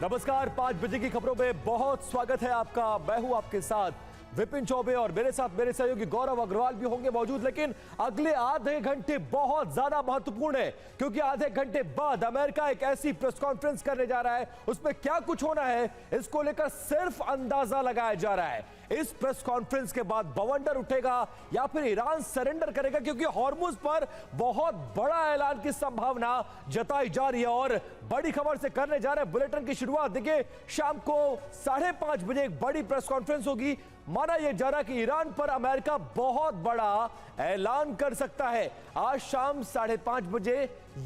नमस्कार, 5 बजे की खबरों में बहुत स्वागत है आपका। मैं हूं आपके साथ विपिन चौबे और मेरे साथ मेरे सहयोगी गौरव अग्रवाल भी होंगे मौजूद। लेकिन अगले आधे घंटे बहुत ज्यादा महत्वपूर्ण है, क्योंकि आधे घंटे बाद अमेरिका एक ऐसी प्रेस कॉन्फ्रेंस करने जा रहा है। उसमें क्या कुछ होना है इसको लेकर सिर्फ अंदाजा लगाया जा रहा है। इस प्रेस कॉन्फ्रेंस के बाद बवंडर उठेगा या फिर ईरान सरेंडर करेगा, क्योंकि हॉर्मुज पर बहुत बड़ा ऐलान की संभावना जताई जा रही है। और बड़ी खबर से करने जा रहे हैं बुलेटिन की शुरुआत। देखिए, शाम को 5:30 बजे एक बड़ी प्रेस कॉन्फ्रेंस होगी। माना यह जा रहा कि ईरान पर अमेरिका बहुत बड़ा ऐलान कर सकता है। आज शाम 5:30 बजे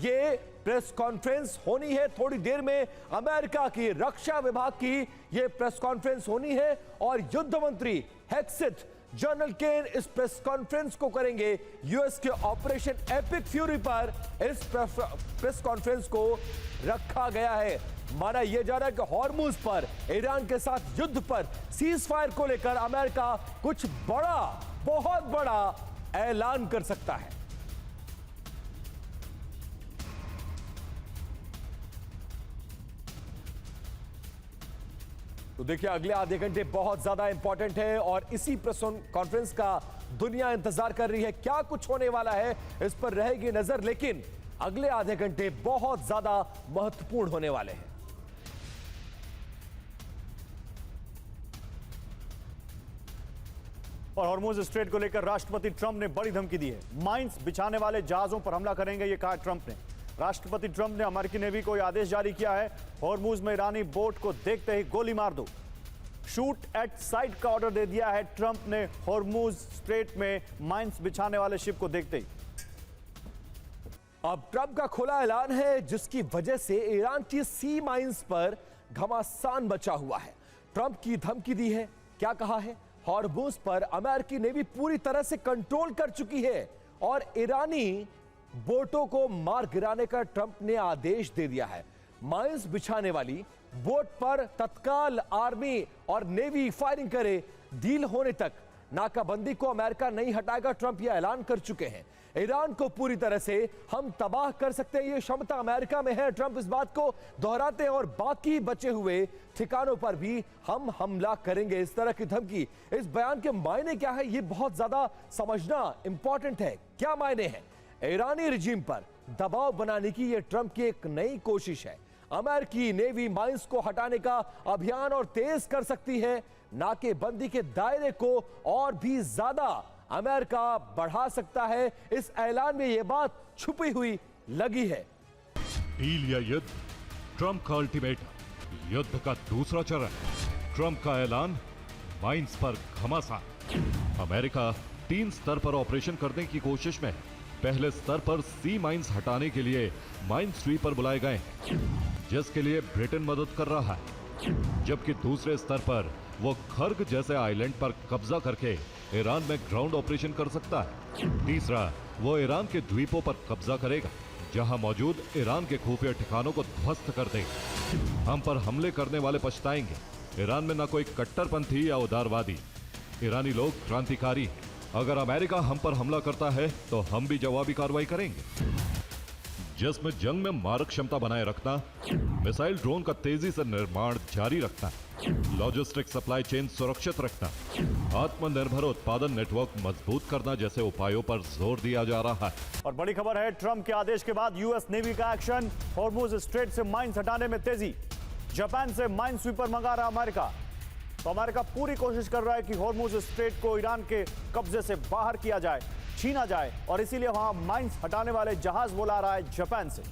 यह प्रेस कॉन्फ्रेंस होनी है। थोड़ी देर में अमेरिका की रक्षा विभाग की यह प्रेस कॉन्फ्रेंस होनी है और युद्ध मंत्री हेक्सिथ जनरल केन इस प्रेस कॉन्फ्रेंस को करेंगे। यूएस के ऑपरेशन एपिक फ्यूरी पर इस प्रेस कॉन्फ्रेंस को रखा गया है। माना यह जा रहा है कि हॉर्मुज पर ईरान के साथ युद्ध पर सीज फायर को लेकर अमेरिका कुछ बड़ा, बहुत बड़ा ऐलान कर सकता है। तो देखिए, अगले आधे घंटे बहुत ज्यादा इंपॉर्टेंट है और इसी प्रेस कॉन्फ्रेंस का दुनिया इंतजार कर रही है। क्या कुछ होने वाला है इस पर रहेगी नजर, लेकिन अगले आधे घंटे बहुत ज्यादा महत्वपूर्ण होने वाले हैं। और हॉर्मुज स्ट्रेट को लेकर राष्ट्रपति ट्रंप ने बड़ी धमकी दी है। माइंस बिछाने वाले जहाजों पर हमला करेंगे, यह कहा ट्रंप ने। राष्ट्रपति ट्रंप ने अमेरिकी नेवी को यह आदेश जारी किया है, हॉर्मुज में ईरानी बोट को देखते ही गोली मार दो। शूट एट साइट का ऑर्डर दे दिया है ट्रंप ने हॉर्मुज स्ट्रेट में माइंस बिछाने वाले शिप को देखते ही। अब ट्रंप का खुला ऐलान है, जिसकी वजह से ईरान की सी माइंस पर घमासान मचा हुआ है। ट्रंप की धमकी दी है, क्या कहा है? हॉर्मुज पर अमेरिकी नेवी पूरी तरह से कंट्रोल कर चुकी है और ईरानी बोटों को मार गिराने का ट्रंप ने आदेश दे दिया है। माइंस बिछाने वाली बोट पर तत्काल आर्मी और नेवी फायरिंग करे। डील होने तक नाकाबंदी को अमेरिका नहीं हटाएगा, ट्रंप यह ऐलान कर चुके हैं। ईरान को पूरी तरह से हम तबाह कर सकते हैं, यह क्षमता अमेरिका में है। ट्रंप इस बात को दोहराते हैं और बाकी बचे हुए ठिकानों पर भी हम हमला करेंगे, इस तरह की धमकी। इस बयान के मायने क्या है, यह बहुत ज्यादा समझना इंपॉर्टेंट है। क्या मायने हैं? ईरानी रिजीम पर दबाव बनाने की यह ट्रंप की एक नई कोशिश है। अमेरिकी नेवी माइंस को हटाने का अभियान और तेज कर सकती है। नाकेबंदी के दायरे को और भी ज्यादा अमेरिका बढ़ा सकता है। इस ऐलान में यह बात छुपी हुई लगी है। डील या युद्ध, ट्रंप का अल्टीमेटम, युद्ध का दूसरा चरण। ट्रंप का ऐलान, माइंस पर घमासान। अमेरिका 3 स्तर पर ऑपरेशन करने की कोशिश में है। पहले स्तर पर सी माइंस हटाने के लिए माइन स्वीपर बुलाए गए, जिसके लिए ब्रिटेन मदद कर रहा है, जबकि दूसरे स्तर पर वो खर्ग जैसे आइलैंड पर कब्जा करके ईरान में ग्राउंड ऑपरेशन कर सकता है। तीसरा, वो ईरान के द्वीपों पर कब्जा करेगा, जहां मौजूद ईरान के खुफिया ठिकानों को ध्वस्त कर देगा। हम पर हमले करने वाले पछताएंगे। ईरान में न कोई कट्टरपंथी या उदारवादी, ईरानी लोग क्रांतिकारी हैं। अगर अमेरिका हम पर हमला करता है तो हम भी जवाबी कार्रवाई करेंगे, जिसमें जंग में मारक क्षमता बनाए रखना, मिसाइल ड्रोन का तेजी से निर्माण जारी रखना, लॉजिस्टिक सप्लाई चेन सुरक्षित रखना, आत्मनिर्भर उत्पादन नेटवर्क मजबूत करना जैसे उपायों पर जोर दिया जा रहा है। और बड़ी खबर है, ट्रंप के आदेश के बाद यूएस नेवी का एक्शन, हॉर्मुज स्ट्रेट से माइंस हटाने में तेजी। जापान से माइन स्वीपर मंगा रहा अमेरिका। तो अमेरिका पूरी कोशिश कर रहा है कि हॉर्मुज स्ट्रेट को ईरान के कब्जे से बाहर किया जाए, छीना जाए, और इसीलिए वहां माइंस हटाने वाले जहाज बुला रहा है जापान से।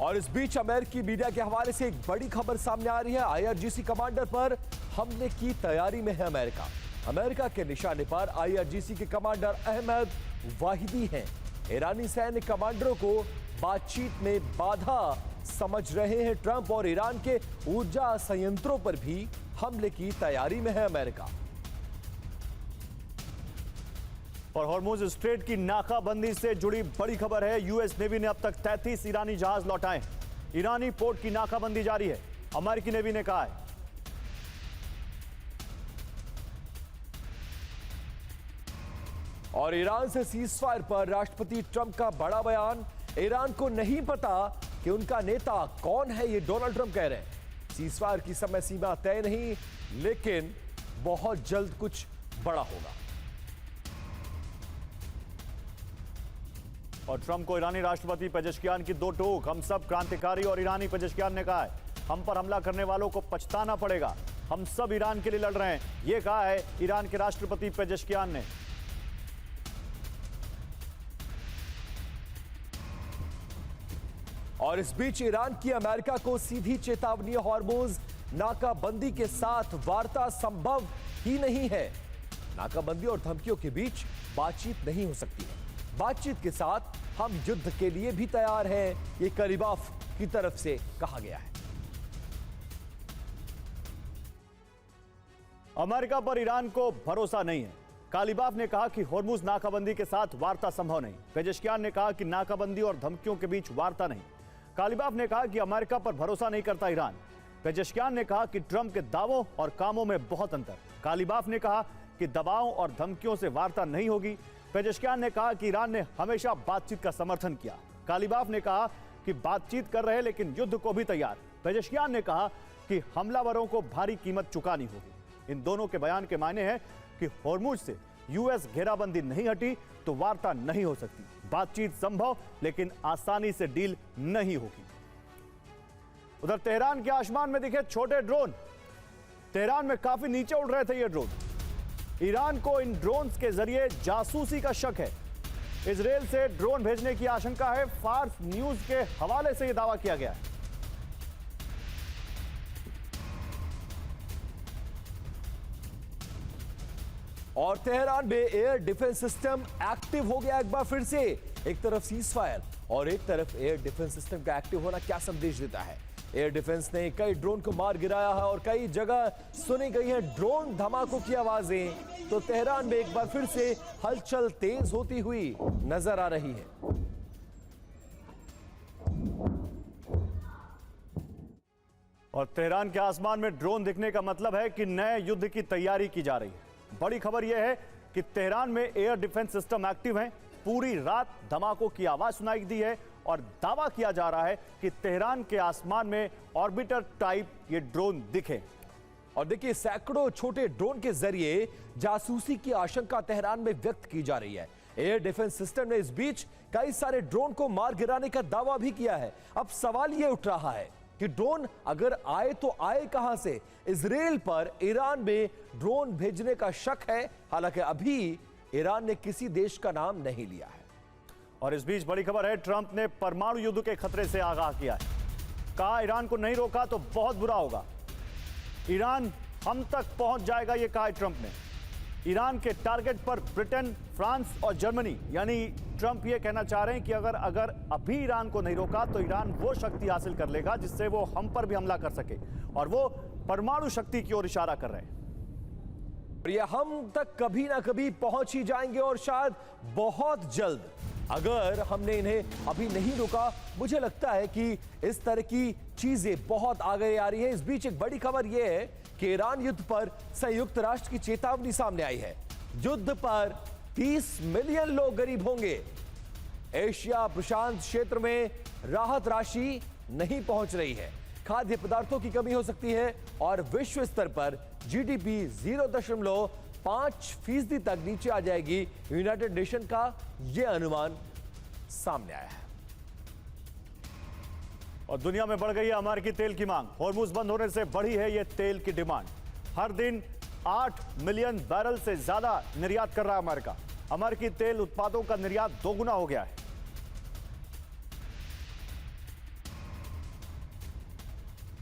और इस बीच अमेरिकी मीडिया के हवाले से एक बड़ी खबर सामने आ रही है। आईआरजीसी कमांडर पर हमले की तैयारी में है अमेरिका। अमेरिका के निशाने पर आईआरजीसी के कमांडर अहमद वाहिदी हैं। ईरानी सैन्य कमांडरों को बातचीत में बाधा समझ रहे हैं ट्रंप, और ईरान के ऊर्जा संयंत्रों पर भी हमले की तैयारी में है अमेरिका। और हॉर्मुज स्ट्रेट की नाकाबंदी से जुड़ी बड़ी खबर है। यूएस नेवी ने अब तक 33 ईरानी जहाज लौटाए। ईरानी पोर्ट की नाकाबंदी जारी है, अमेरिकी नेवी ने कहा है। और ईरान से सीज फायर पर राष्ट्रपति ट्रंप का बड़ा बयान। ईरान को नहीं पता कि उनका नेता कौन है, ये डोनाल्ड ट्रंप कह रहे हैं। सीजफायर की समय सीमा तय नहीं, लेकिन बहुत जल्द कुछ बड़ा होगा। और ट्रंप को ईरानी राष्ट्रपति पेजेश्कियान की दो टोक। हम सब क्रांतिकारी और ईरानी पेजेश्कियान ने कहा है, हम पर हमला करने वालों को पछताना पड़ेगा, हम सब ईरान के लिए लड़ रहे हैं, यह कहा है ईरान के राष्ट्रपति पेजेश्कियान ने। और इस बीच ईरान की अमेरिका को सीधी चेतावनी, हॉर्मुज नाकाबंदी के साथ वार्ता संभव ही नहीं है। नाकाबंदी और धमकियों के बीच बातचीत नहीं हो सकती है। बातचीत के साथ हम युद्ध के लिए भी तैयार हैं, ये कलीबाफ की तरफ से कहा गया है। अमेरिका पर ईरान को भरोसा नहीं है। कालिबाफ ने कहा कि हॉर्मुज नाकाबंदी के साथ वार्ता संभव नहीं। पेजेश्कियान ने कहा कि नाकाबंदी और धमकियों के बीच वार्ता नहीं। कालिबाफ ने कहा कि अमेरिका पर भरोसा नहीं करता ईरान। पेजेश्कियान ने कहा कि ट्रंप के दावों और कामों में बहुत अंतर। कालिबाफ ने कहा कि दबाव और धमकियों से वार्ता नहीं होगी। पेजेश्कियान ने कहा कि ईरान ने हमेशा बातचीत का समर्थन किया। कालिबाफ ने कहा कि बातचीत कर रहे लेकिन युद्ध को भी तैयार। पेजेश्कियान ने कहा कि हमलावरों को भारी कीमत चुकानी होगी। इन दोनों के बयान के मायने हैं कि हॉर्मुज से यूएस घेराबंदी नहीं हटी तो वार्ता नहीं हो सकती। बातचीत संभव, लेकिन आसानी से डील नहीं होगी। उधर तेहरान के आसमान में दिखे छोटे ड्रोन। तेहरान में काफी नीचे उड़ रहे थे ये ड्रोन। ईरान को इन ड्रोन्स के जरिए जासूसी का शक है। इजरायल से ड्रोन भेजने की आशंका है। फार्स न्यूज के हवाले से यह दावा किया गया है। और तेहरान में एयर डिफेंस सिस्टम एक्टिव हो गया एक बार फिर से। एक तरफ सीजफायर और एक तरफ एयर डिफेंस सिस्टम का एक्टिव होना क्या संदेश देता है? एयर डिफेंस ने कई ड्रोन को मार गिराया है और कई जगह सुनी गई है ड्रोन धमाकों की आवाजें। तो तेहरान में एक बार फिर से हलचल तेज होती हुई नजर आ रही है। और तेहरान के आसमान में ड्रोन दिखने का मतलब है कि नए युद्ध की तैयारी की जा रही है। बड़ी खबर यह है कि तेहरान में एयर डिफेंस सिस्टम एक्टिव हैं। पूरी रात धमाकों की आवाज सुनाई दी है और दावा किया जा रहा है कि तेहरान के आसमान में ऑर्बिटर टाइप ये ड्रोन दिखे। और देखिए, सैकड़ों छोटे ड्रोन के जरिए जासूसी की आशंका तेहरान में व्यक्त की जा रही है। एयर डिफेंस सिस्टम ने इस बीच कई सारे ड्रोन को मार गिराने का दावा भी किया है। अब सवाल यह उठ रहा है कि ड्रोन अगर आए तो आए कहां से? इजरायल पर ईरान में ड्रोन भेजने का शक है। हालांकि अभी ईरान ने किसी देश का नाम नहीं लिया है। और इस बीच बड़ी खबर है, ट्रंप ने परमाणु युद्ध के खतरे से आगाह किया है। कहा ईरान को नहीं रोका तो बहुत बुरा होगा, ईरान हम तक पहुंच जाएगा, यह कहा ट्रंप ने। ईरान के टारगेट पर ब्रिटेन, फ्रांस और जर्मनी, यानी ट्रंप यह कहना चाह रहे हैं कि अगर अभी ईरान को नहीं रोका तो ईरान वो शक्ति हासिल कर लेगा जिससे वो हम पर भी हमला कर सके, और वो परमाणु शक्ति की ओर इशारा कर रहे हैं। ये हम तक कभी ना कभी पहुंच ही जाएंगे और शायद बहुत जल्द। अगर हमने इन्हें अभी नहीं रोका, मुझे लगता है कि इस तरह की चीजें बहुत आगे आ रही हैं। इस बीच एक बड़ी खबर यह है कि ईरान युद्ध पर संयुक्त राष्ट्र की चेतावनी सामने आई है। युद्ध पर 30 मिलियन लोग गरीब होंगे। एशिया प्रशांत क्षेत्र में राहत राशि नहीं पहुंच रही है। खाद्य पदार्थों की कमी हो सकती है और विश्व स्तर पर जीडीपी 0.5% तक नीचे आ जाएगी। यूनाइटेड नेशन का यह अनुमान सामने आया है। और दुनिया में बढ़ गई है अमेरिकी तेल की मांग। हॉर्मुज बंद होने से बढ़ी है यह तेल की डिमांड। हर दिन 8 मिलियन बैरल से ज्यादा निर्यात कर रहा है अमेरिका। अमेरिकी तेल उत्पादों का निर्यात दोगुना हो गया है।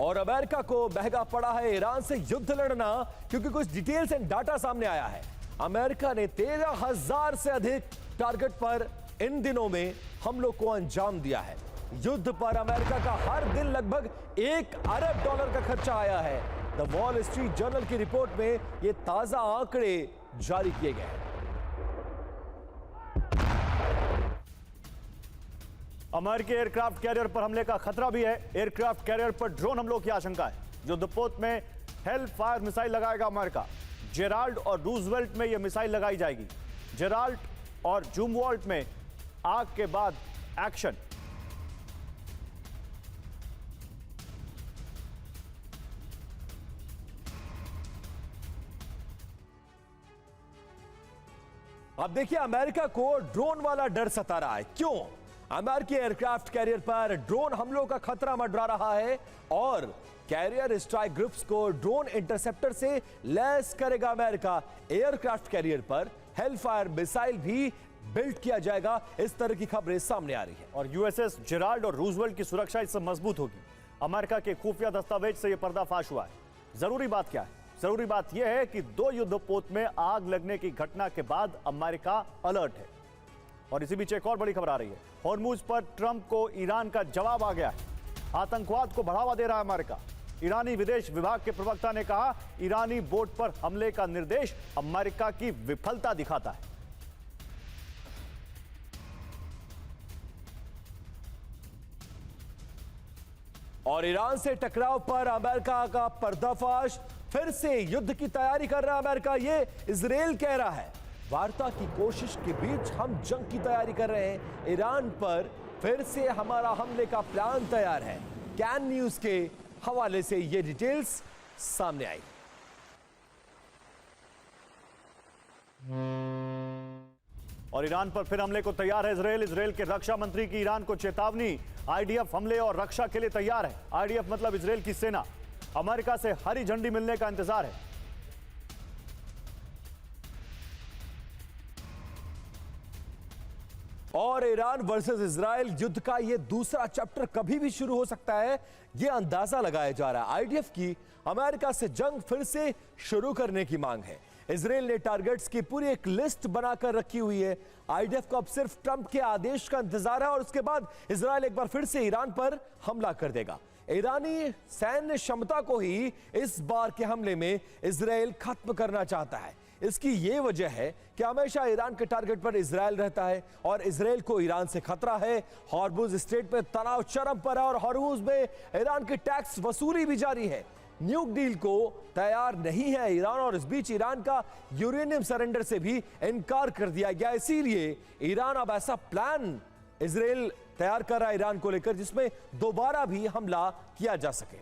और अमेरिका को महंगा पड़ा है ईरान से युद्ध लड़ना, क्योंकि कुछ डिटेल्स एंड डाटा सामने आया है। अमेरिका ने 13,000 से अधिक टारगेट पर इन दिनों में हमलों को अंजाम दिया है। युद्ध पर अमेरिका का हर दिन लगभग $1 अरब का खर्चा आया है। द वॉल स्ट्रीट जर्नल की रिपोर्ट में ये ताजा आंकड़े जारी किए गए हैं। अमेरिकी एयरक्राफ्ट कैरियर पर हमले का खतरा भी है। एयरक्राफ्ट कैरियर पर ड्रोन हमलों की आशंका है। युद्धपोत में हेल फायर मिसाइल लगाएगा अमेरिका। जेराल्ड और रूजवेल्ट में यह मिसाइल लगाई जाएगी। जेराल्ड और जूमवॉल्ट में आग के बाद एक्शन। अब देखिए, अमेरिका को ड्रोन वाला डर सता रहा है। क्यों? अमेरिकी एयरक्राफ्ट कैरियर पर ड्रोन हमलों का खतरा मंडरा रहा है और कैरियर स्ट्राइक ग्रुप्स को ड्रोन इंटरसेप्टर से लैस करेगा अमेरिका। एयरक्राफ्ट कैरियर पर हेलफायर मिसाइल भी बिल्ड किया जाएगा। इस तरह की खबरें सामने आ रही है। और यूएसएस जेराल्ड और रूजवेल्ट की सुरक्षा इससे मजबूत होगी। अमेरिका के खुफिया दस्तावेज से यह पर्दाफाश हुआ है। जरूरी बात क्या है? जरूरी बात यह है कि 2 युद्धपोत में आग लगने की घटना के बाद अमेरिका अलर्ट है। और इसी बीच एक और बड़ी खबर आ रही है। हॉर्मुज पर ट्रंप को ईरान का जवाब आ गया है। आतंकवाद को बढ़ावा दे रहा है अमेरिका। ईरानी विदेश विभाग के प्रवक्ता ने कहा, ईरानी बोट पर हमले का निर्देश अमेरिका की विफलता दिखाता है। और ईरान से टकराव पर अमेरिका का पर्दाफाश। फिर से युद्ध की तैयारी कर रहा है अमेरिका, ये इजराइल कह रहा है। वार्ता की कोशिश के बीच हम जंग की तैयारी कर रहे हैं। ईरान पर फिर से हमारा हमले का प्लान तैयार है। कैन न्यूज के हवाले से ये डिटेल्स सामने आई। और ईरान पर फिर हमले को तैयार है इजराइल। इजराइल के रक्षा मंत्री की ईरान को चेतावनी। आईडीएफ हमले और रक्षा के लिए तैयार है। आईडीएफ मतलब इजराइल की सेना। अमेरिका से हरी झंडी मिलने का इंतजार है। और ईरान वर्सेस इजराइल युद्ध का यह दूसरा चैप्टर कभी भी शुरू हो सकता है, यह अंदाजा लगाया जा रहा है। आईडीएफ की अमेरिका से जंग फिर से शुरू करने की मांग है। इजराइल ने टारगेट्स की पूरी एक लिस्ट बनाकर रखी हुई है। आईडीएफ को अब सिर्फ ट्रंप के आदेश का इंतजार है और उसके बाद इजराइल एक बार फिर से ईरान पर हमला कर देगा। ईरानी सैन्य क्षमता को ही इस बार के हमले में इजराइल खत्म करना चाहता है। इसकी यह वजह है कि हमेशा ईरान के टारगेट पर इजराइल रहता है और इजराइल को ईरान से खतरा है। हॉर्मुज स्ट्रेट में तनाव चरम पर है और हॉर्मुज में ईरान की टैक्स वसूली भी जारी है। न्यूक डील को तैयार नहीं है ईरान और इस बीच ईरान का यूरेनियम सरेंडर से भी इनकार कर दिया गया। इसीलिए ईरान अब ऐसा प्लान इजराइल तैयार कर रहा है ईरान को लेकर, जिसमें दोबारा भी हमला किया जा सके।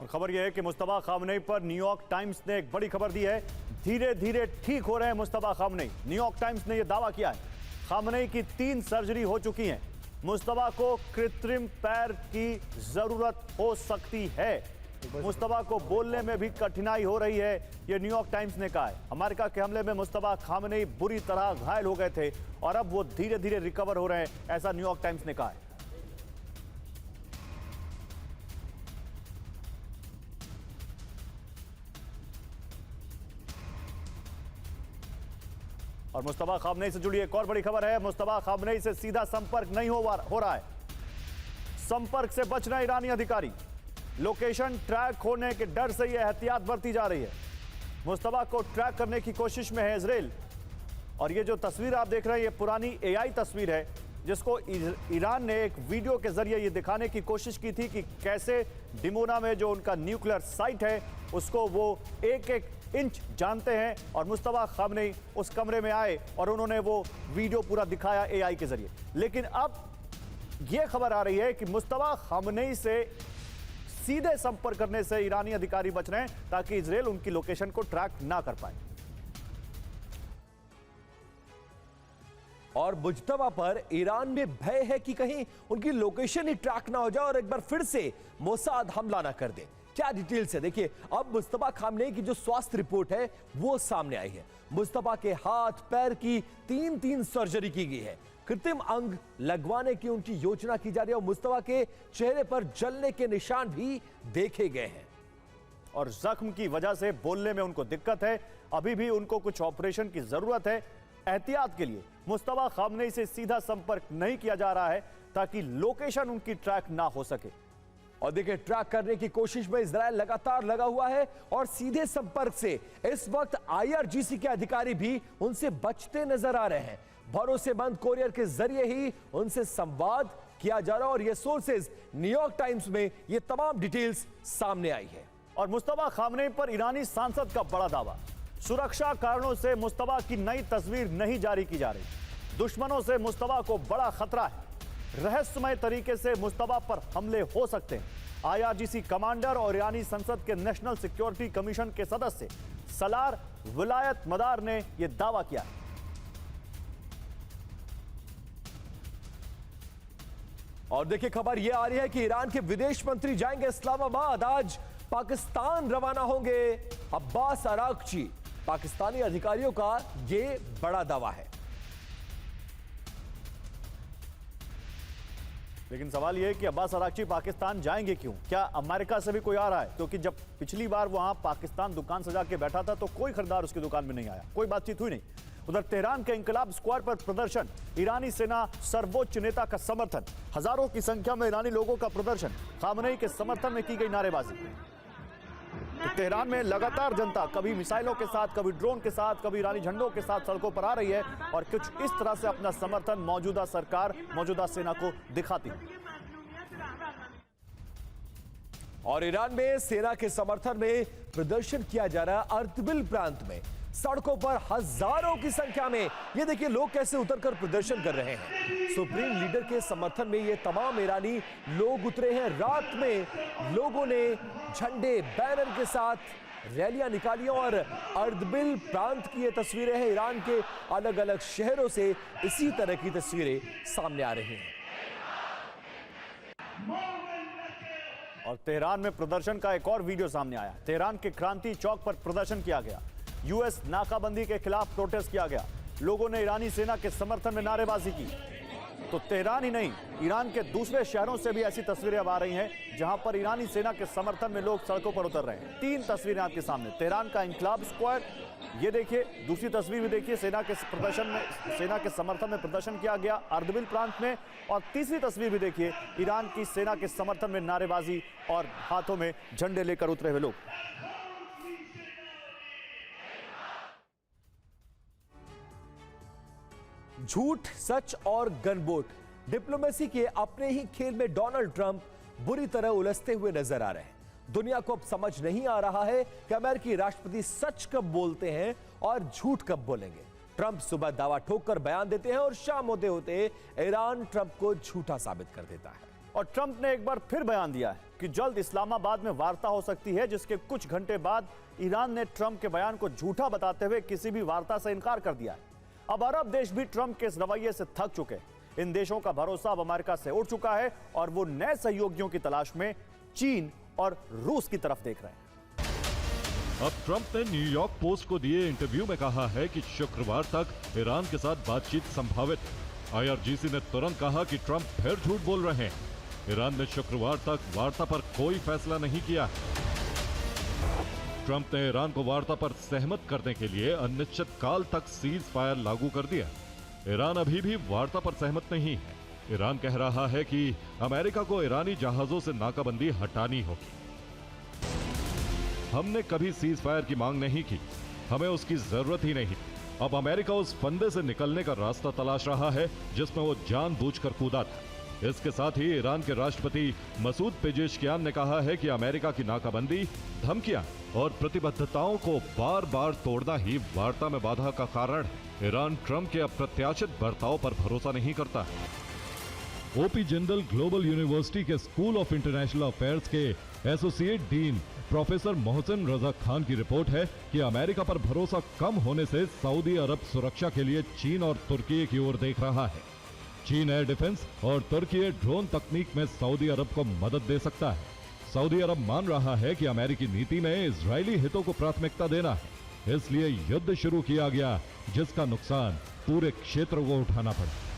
और खबर यह है कि मुस्तफा खामनेई पर न्यूयॉर्क टाइम्स ने एक बड़ी खबर दी है। धीरे धीरे ठीक हो रहे हैं मुस्तफा खामनेई। न्यूयॉर्क टाइम्स ने यह दावा किया है, खामनेई की 3 सर्जरी हो चुकी हैं। मुस्तफा को कृत्रिम पैर की जरूरत हो सकती है। मुस्तफा को बोलने में भी कठिनाई हो रही है, यह न्यूयॉर्क टाइम्स ने कहा है। अमेरिका के हमले में मुस्तफा खामनेई बुरी तरह घायल हो गए थे और अब वो धीरे धीरे रिकवर हो रहे हैं, ऐसा न्यूयॉर्क टाइम्स ने कहा है। और मुस्तफा खामनेई से जुड़ी एक और बड़ी खबर है। मुस्तफा खामनेई से सीधा संपर्क नहीं हो रहा है। संपर्क से बच रहे ईरानी अधिकारी। लोकेशन ट्रैक होने के डर से यह एहतियात बरती जा रही है। मुस्तफा को ट्रैक करने की कोशिश में है इजराइल। और ये जो तस्वीर आप देख रहे हैं, ये पुरानी एआई तस्वीर है, जिसको ईरान ने एक वीडियो के जरिए ये दिखाने की कोशिश की थी कि कैसे डिमोना में जो उनका न्यूक्लियर साइट है उसको वो एक एक इंच जानते हैं। और मुस्तफा खामनेई उस कमरे में आए और उन्होंने वो वीडियो पूरा दिखाया एआई के जरिए। लेकिन अब यह खबर आ रही है कि मुस्तफा खामनेई से सीधे संपर्क करने से ईरानी अधिकारी बच रहे हैं ताकि इजराइल उनकी लोकेशन को ट्रैक ना कर पाए। और मुज्तबा पर ईरान में भय है कि कहीं उनकी लोकेशन ही ट्रैक ना हो जाए और एक बार फिर से मोसाद हमला ना कर दे। क्या डिटेल्स है देखिए। अब मुस्तफा खामनेई की जो स्वास्थ्य रिपोर्ट है वो सामने आई है। मुस्तफा के हाथ पैर की 3 सर्जरी की गई है। कृत्रिम अंग लगवाने की उनकी योजना की जा रही है और मुस्तफा के चेहरे पर जलने के निशान भी देखे गए हैं। और जख्म की वजह से बोलने में उनको दिक्कत है। अभी भी उनको कुछ ऑपरेशन की जरूरत है। एहतियात के लिए मुस्तफा खामनेई से सीधा संपर्क नहीं किया जा रहा है ताकि लोकेशन उनकी ट्रैक ना हो सके। और देखिए, ट्रैक करने की कोशिश में इजराइल लगातार लगा हुआ है और सीधे संपर्क से इस वक्त आईआरजीसी के अधिकारी भी उनसे बचते नजर आ रहे हैं। भरोसेमंद कोरियर के जरिए ही उनसे संवाद किया जा रहा है और ये सोर्सेज न्यूयॉर्क टाइम्स में ये तमाम डिटेल्स सामने आई है। और मुस्तफा खामनेई पर ईरानी सांसद का बड़ा दावा, सुरक्षा कारणों से मुस्तफा की नई तस्वीर नहीं जारी की जा रही। दुश्मनों से मुस्तफा को बड़ा खतरा है। रहस्यमय तरीके से मुस्तफा पर हमले हो सकते हैं। आईआरजीसी कमांडर और ईरानी संसद के नेशनल सिक्योरिटी कमीशन के सदस्य सलार विलायत मदार ने यह दावा किया है। और देखिए खबर यह आ रही है कि ईरान के विदेश मंत्री जाएंगे इस्लामाबाद, आज पाकिस्तान रवाना होंगे अब्बास अरागची। पाकिस्तानी अधिकारियों का यह बड़ा दावा है। लेकिन सवाल यह है कि अब्बास अरागची पाकिस्तान जाएंगे क्यों? क्या अमेरिका से भी कोई आ रहा है? क्योंकि जब पिछली बार वहां पाकिस्तान दुकान सजा के बैठा था तो कोई खरीदार उसकी दुकान में नहीं आया, कोई बातचीत हुई नहीं। उधर तेहरान के इंकलाब स्क्वायर पर प्रदर्शन, ईरानी सेना सर्वोच्च नेता का समर्थन, हजारों की संख्या में ईरानी लोगों का प्रदर्शन, खामनेई के समर्थन में की गई नारेबाजी। तो तेहरान में लगातार जनता कभी मिसाइलों के साथ, कभी ड्रोन के साथ, कभी ईरानी झंडों के साथ सड़कों पर आ रही है और कुछ इस तरह से अपना समर्थन मौजूदा सरकार, मौजूदा सेना को दिखाती है। और ईरान में सेना के समर्थन में प्रदर्शन किया जा रहा है अर्दबिल प्रांत में। सड़कों पर हजारों की संख्या में ये देखिए लोग कैसे उतरकर प्रदर्शन कर रहे हैं। सुप्रीम लीडर के समर्थन में ये तमाम ईरानी लोग उतरे हैं। रात में लोगों ने झंडे, बैनर के साथ रैलियां निकाली और अर्दबिल प्रांत की ये तस्वीरें हैं। ईरान के अलग अलग शहरों से इसी तरह की तस्वीरें सामने आ रही हैं। और तेहरान में प्रदर्शन का एक और वीडियो सामने आया। तेहरान के क्रांति चौक पर प्रदर्शन किया गया। यूएस नाकाबंदी के खिलाफ प्रोटेस्ट किया गया। लोगों ने ईरानी सेना के समर्थन में नारेबाजी की। तो तेहरान ही नहीं, ईरान के दूसरे शहरों से भी ऐसी तस्वीरें अब आ रही हैं जहां पर ईरानी सेना के समर्थन में लोग सड़कों पर उतर रहे हैं। 3 तस्वीरें आपके सामने। तेहरान का इंकलाब स्क्वायर, ये देखिए, दूसरी तस्वीर भी देखिए, सेना के प्रदर्शन में, सेना के समर्थन में प्रदर्शन किया गया अर्दबिल प्रांत में। और तीसरी तस्वीर भी देखिए, ईरान की सेना के समर्थन में नारेबाजी और हाथों में झंडे लेकर उतरे हुए लोग। झूठ, सच और गनवोट, डिप्लोमेसी के अपने ही खेल में डोनाल्ड ट्रंप बुरी तरह उलझते हुए नजर आ रहे हैं। दुनिया को अब समझ नहीं आ रहा है कि अमेरिकी राष्ट्रपति सच कब बोलते हैं और झूठ कब बोलेंगे। ट्रंप सुबह दावा ठोककर बयान देते हैं और शाम होते होते ईरान ट्रंप को झूठा साबित कर देता है। और ट्रंप ने एक बार फिर बयान दिया है कि जल्द इस्लामाबाद में वार्ता हो सकती है, जिसके कुछ घंटे बाद ईरान ने ट्रंप के बयान को झूठा बताते हुए किसी भी वार्ता से इनकार कर दिया है। अब अरब देश भी ट्रंप के इस रवैये से थक चुके हैं। इन देशों का भरोसा अब अमेरिका से उठ चुका है और वो नए सहयोगियों की तलाश में चीन और रूस की तरफ देख रहे हैं। अब ट्रंप ने न्यूयॉर्क पोस्ट को दिए इंटरव्यू में कहा है कि शुक्रवार तक ईरान के साथ बातचीत संभावित। आईआरजीसी ने तुरंत कहा कि ट्रंप फिर झूठ बोल रहे हैं। ईरान ने शुक्रवार तक वार्ता पर कोई फैसला नहीं किया। ट्रंप ने ईरान को वार्ता पर सहमत करने के लिए अनिश्चित काल तक सीज फायर लागू कर दिया। ईरान अभी भी वार्ता पर सहमत नहीं है। ईरान कह रहा है कि अमेरिका को ईरानी जहाजों से नाकाबंदी हटानी होगी। हमने कभी सीज फायर की मांग नहीं की, हमें उसकी जरूरत ही नहीं। अब अमेरिका उस फंदे से निकलने का रास्ता तलाश रहा है जिसमें वो जानबूझकर कूदा था। इसके साथ ही ईरान के राष्ट्रपति मसूद पेजेशकियान ने कहा है कि अमेरिका की नाकाबंदी, धमकियां और प्रतिबद्धताओं को बार बार तोड़ना ही वार्ता में बाधा का कारण है। ईरान ट्रंप के अप्रत्याशित बर्ताव पर भरोसा नहीं करता है। ओपी जिंदल ग्लोबल यूनिवर्सिटी के स्कूल ऑफ इंटरनेशनल अफेयर्स के associate dean professor Mohsin Raza Khan की रिपोर्ट है कि अमेरिका पर भरोसा कम होने से सऊदी अरब सुरक्षा के लिए चीन और तुर्की की ओर देख रहा है। चीन एयर डिफेंस और तुर्की ड्रोन तकनीक में सऊदी अरब को मदद दे सकता है। सऊदी अरब मान रहा है कि अमेरिकी नीति में इजरायली हितों को प्राथमिकता देना है, इसलिए युद्ध शुरू किया गया जिसका नुकसान पूरे क्षेत्र को उठाना पड़ा।